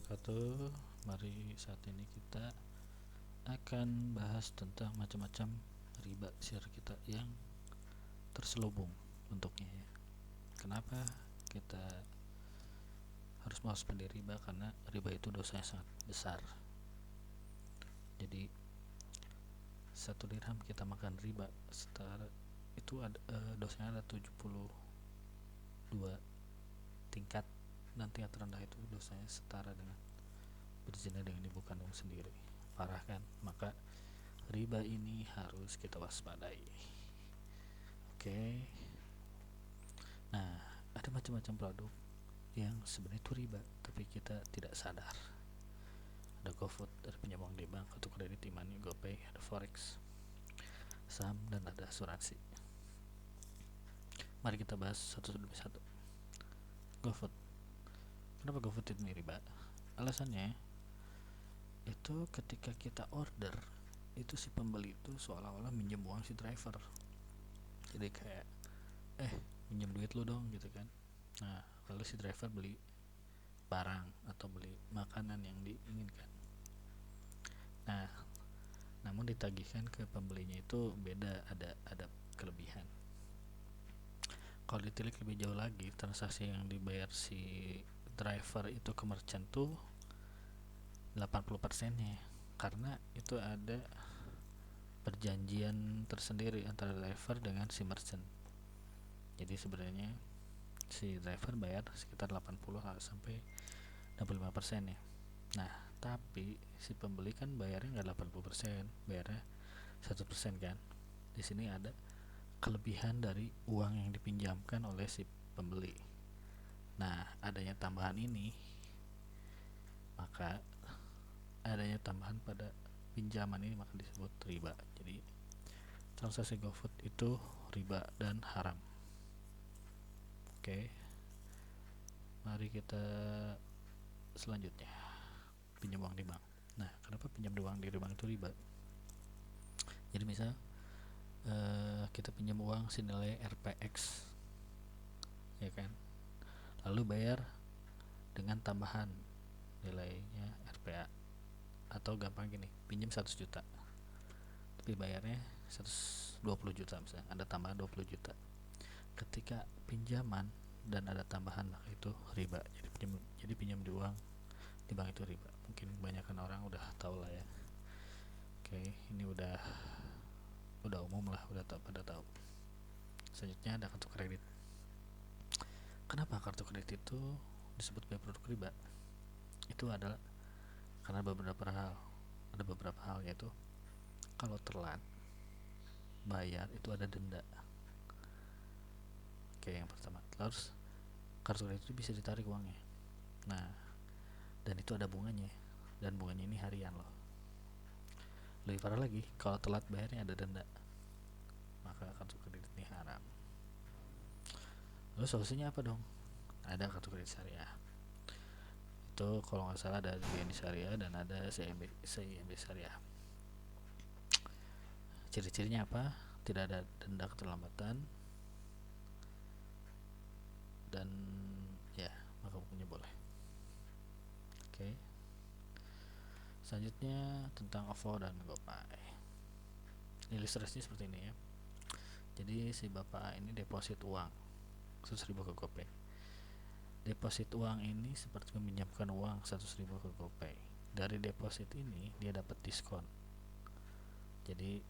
wabarakatuh. Mari saat ini kita akan bahas tentang macam-macam riba share kita yang terselubung bentuknya ya. Kenapa kita harus mewaspadai riba? Karena riba itu dosanya sangat besar. Jadi 1 dirham kita makan riba setara itu dosanya ada 72 tingkat, dan tingkat terendah itu dosanya setara dengan berzina dengan ibu kandung sendiri. Parah kan? Maka riba ini harus kita waspadai. Oke. Nah, ada macam-macam produk yang sebenarnya itu riba tapi kita tidak sadar. Ada GoFood, ada pinjam uang di bank, kartu kredit, e-money, GoPay, ada forex, saham, dan ada asuransi. Mari kita bahas satu demi satu. GoFood. Kenapa GoFood itu riba? Alasannya itu ketika kita order itu si pembeli itu seolah-olah minjem uang si driver. Jadi kayak minjem duit lu dong gitu kan. Nah, lalu si driver beli barang atau beli makanan yang diinginkan. Nah, namun ditagihkan ke pembelinya itu beda, ada kelebihan. Kalau ditilik lebih jauh lagi, transaksi yang dibayar si driver itu ke merchant tuh 80%-nya, karena itu ada perjanjian tersendiri antara driver dengan si merchant. Jadi sebenarnya si driver bayar sekitar 80 sampai 65% ya. Nah, tapi si pembeli kan bayarnya nggak 80%, bayarnya 1% kan. Di sini ada kelebihan dari uang yang dipinjamkan oleh si pembeli. Nah, adanya tambahan ini, maka adanya tambahan pada pinjaman ini maka disebut riba. Jadi transaksi GoFood itu riba dan haram. Oke. Mari kita selanjutnya, pinjam uang di bank. Nah, kenapa pinjam uang di bank itu riba? Jadi misal kita pinjam uang senilai RPX, ya kan, lalu bayar dengan tambahan nilainya RPA, atau gampang gini, pinjam 100 juta tapi bayarnya 120 juta misalnya, ada tambahan 20 juta. Ketika pinjaman dan ada tambahan maka itu riba. Jadi pinjam di uang di bank itu riba. Mungkin kebanyakan orang udah tahu lah ya. Oke, ini udah umum lah, udah pada tahu. Selanjutnya ada kartu kredit. Kenapa kartu kredit itu disebut sebagai produk riba? Itu adalah karena ada beberapa hal, yaitu kalau telat bayar itu ada denda. Oke, yang pertama. Terus kartu kredit itu bisa ditarik uangnya. Nah, dan itu ada bunganya, dan bunganya ini harian loh. Lebih parah lagi, kalau telat bayarnya ada denda, maka kartu kredit ini haram. Lalu solusinya apa dong? Ada kartu kredit syariah. Itu kalau nggak salah ada BNI Syariah dan ada CIMB Syariah. Ciri-cirinya apa? Tidak ada denda keterlambatan, dan ya, maka bukunya boleh. Oke. Selanjutnya tentang OVO dan GoPay. Ilustrasinya seperti ini ya. Jadi si bapak ini deposit uang 100.000 ke GoPay. Deposit uang ini seperti meminjamkan uang 100.000 ke GoPay. Dari deposit ini dia dapat diskon. Jadi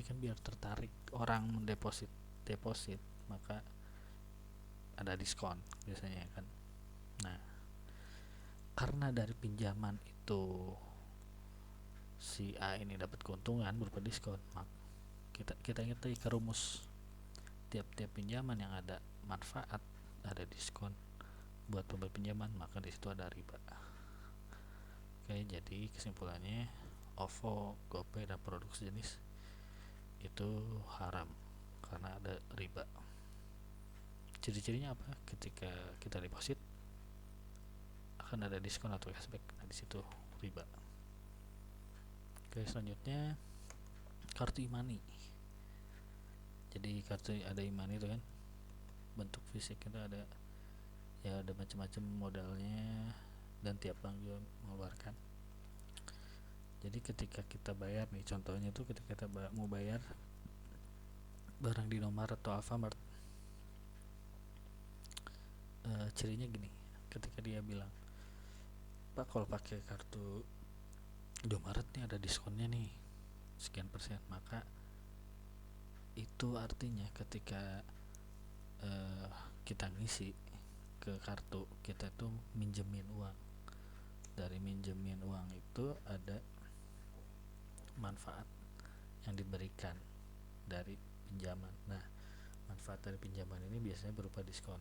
kan biar tertarik orang mendeposit maka ada diskon biasanya kan. Nah, karena dari pinjaman itu si A ini dapat keuntungan berupa diskon, maka kita ingat lagi ke rumus, tiap pinjaman yang ada manfaat ada diskon buat pemberi pinjaman, maka di situ ada riba. Oke, jadi kesimpulannya OVO, GoPay dan produk sejenis itu haram karena ada riba. Ciri-cirinya apa? Ketika kita deposit akan ada diskon atau cashback. Nah, di situ riba. Oke, selanjutnya kartu e-money. Jadi kartu ada e-money itu kan bentuk fisik itu ada ya, ada macam-macam modalnya, dan tiap bank juga mengeluarkan. Jadi ketika kita bayar nih, contohnya tuh ketika kita mau bayar barang di Indomaret atau Alfamart, cirinya gini, ketika dia bilang, Pak kalau pakai kartu Indomaret nih ada diskonnya nih sekian persen, maka itu artinya ketika kita ngisi ke kartu kita tuh minjemin uang. Dari minjemin uang itu ada manfaat yang diberikan dari pinjaman. Nah, manfaat dari pinjaman ini biasanya berupa diskon.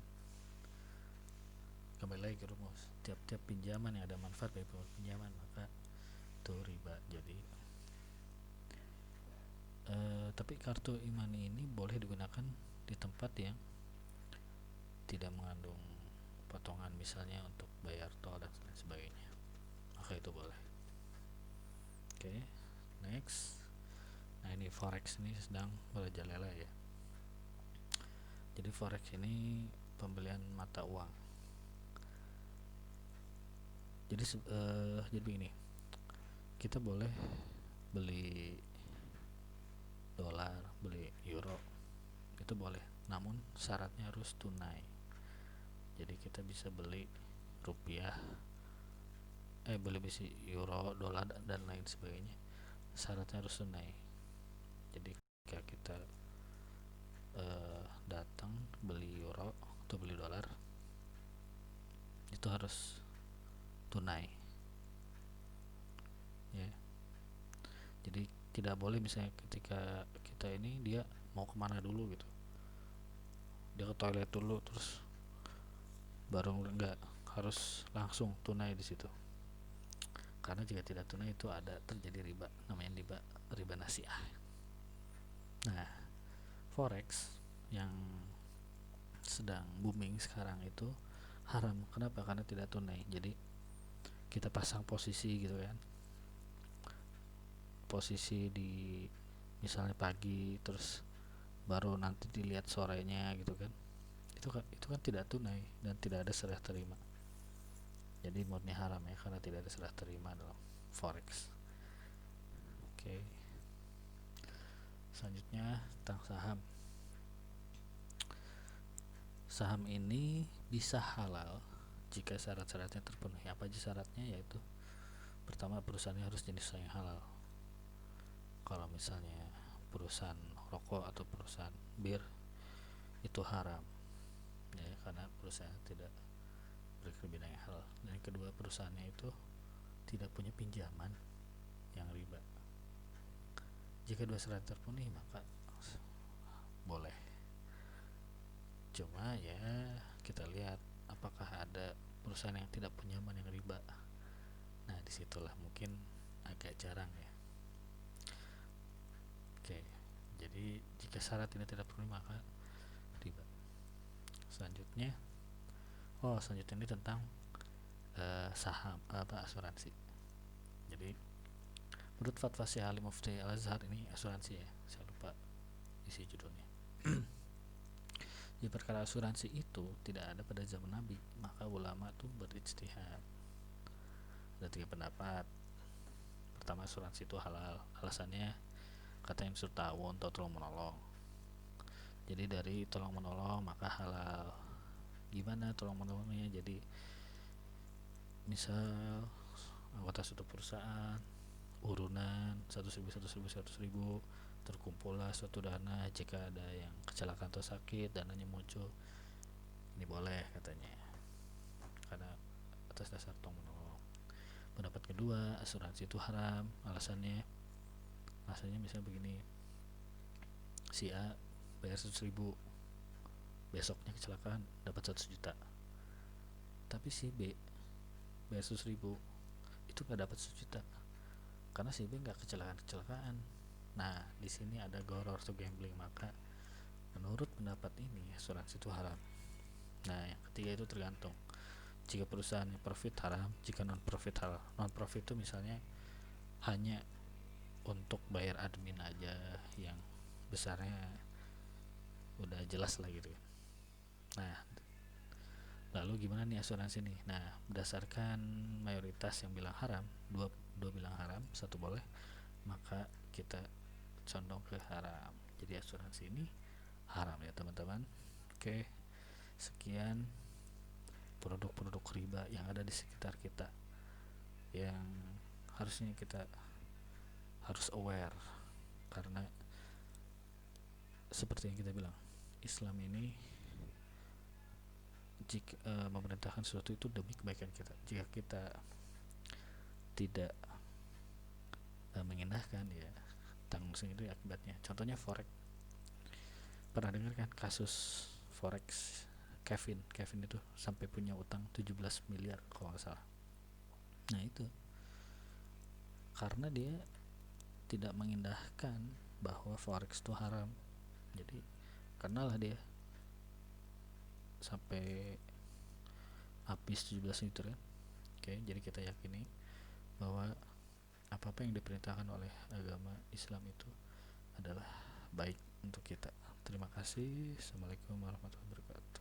Kembali lagi ke rumus, tiap-tiap pinjaman yang ada manfaat dari pinjaman maka itu riba. Jadi tapi kartu e-money ini boleh digunakan di tempat yang tidak mengandung potongan, misalnya untuk bayar tol dan lain sebagainya, maka itu boleh. Oke, next. Nah, ini forex ini sedang merajalela ya. Jadi forex ini pembelian mata uang. Jadi begini, kita boleh beli dolar, beli euro, itu boleh, namun syaratnya harus tunai. Jadi kita bisa beli rupiah, beli besi euro, dolar dan lain sebagainya, syaratnya harus tunai. Jadi ketika kita datang beli euro atau beli dolar, itu harus tunai ya. Jadi tidak boleh misalnya ketika kita ini dia mau kemana dulu gitu, dia ke toilet dulu terus baru, enggak, harus langsung tunai di situ. Karena jika tidak tunai itu ada terjadi riba, namanya riba nasiah. Nah, forex yang sedang booming sekarang itu haram. Kenapa? Karena tidak tunai. Jadi kita pasang posisi gitu kan, posisi di misalnya pagi, terus baru nanti dilihat sorenya gitu kan, itu kan tidak tunai dan tidak ada serah terima. Jadi murni haram ya, karena tidak ada serah terima dalam forex. Oke, selanjutnya tentang saham. Saham ini bisa halal jika syarat-syaratnya terpenuhi. Apa aja syaratnya? Yaitu pertama, perusahaannya harus jenis yang halal. Kalau misalnya perusahaan rokok atau perusahaan bir itu haram ya, karena perusahaan tidak bergerak bidang yang halal. Dan yang kedua, perusahaannya itu tidak punya pinjaman yang riba. Jika dua syarat terpenuhi maka boleh. Cuma ya kita lihat apakah ada perusahaan yang tidak punya pinjaman yang riba. Nah, disitulah mungkin agak jarang ya. Oke, jadi jika syarat ini tidak terpenuhi maka riba. Selanjutnya ini tentang saham asuransi. Jadi menurut fatwa Syekh Ali Mufti Al-Azhar, ini asuransi ya, saya lupa isi judulnya. Di perkara asuransi itu tidak ada pada zaman Nabi, maka ulama tuh berijtihad. Ada 3 pendapat. Pertama, asuransi itu halal. Alasannya kata Ibnu Ta'awun, tolong menolong. Jadi dari tolong menolong maka halal. Gimana tolong menolongnya? Jadi misal anggota suatu perusahaan urunan 100.000 terkumpullah suatu dana, jika ada yang kecelakaan atau sakit dananya muncul, ini boleh katanya, karena atas dasar tolong menolong. Pendapat kedua, asuransi itu haram. Alasannya misalnya begini, si A bayar 100.000, besoknya kecelakaan dapat 100 juta, tapi si B bayar 100.000 itu nggak dapat 100 juta karena si B nggak kecelakaan. Nah, di sini ada gharar atau gambling, maka menurut pendapat ini asuransi itu haram. Nah, yang ketiga itu tergantung. Jika perusahaan profit haram, jika non profit halal. Non profit itu misalnya hanya untuk bayar admin aja yang besarnya udah jelas lah gitu. Nah, Lalu gimana nih asuransi nih? Nah, berdasarkan mayoritas yang bilang haram, dua bilang haram, satu boleh, maka kita condong ke haram. Jadi asuransi ini haram ya teman-teman. Oke, sekian produk-produk riba yang ada di sekitar kita yang harusnya kita harus aware, karena seperti yang kita bilang, Islam ini jika memerintahkan sesuatu itu demi kebaikan kita. Jika kita tidak mengindahkan, ya tanggung sendiri akibatnya. Contohnya forex, pernah dengar kan kasus forex Kevin itu sampai punya utang 17 miliar kalau nggak salah. Nah itu karena dia tidak mengindahkan bahwa forex itu haram, jadi kenalah dia sampai habis 17 liter kan. Oke, jadi kita yakini bahwa apa-apa yang diperintahkan oleh agama Islam itu adalah baik untuk kita. Terima kasih. Assalamualaikum warahmatullahi wabarakatuh.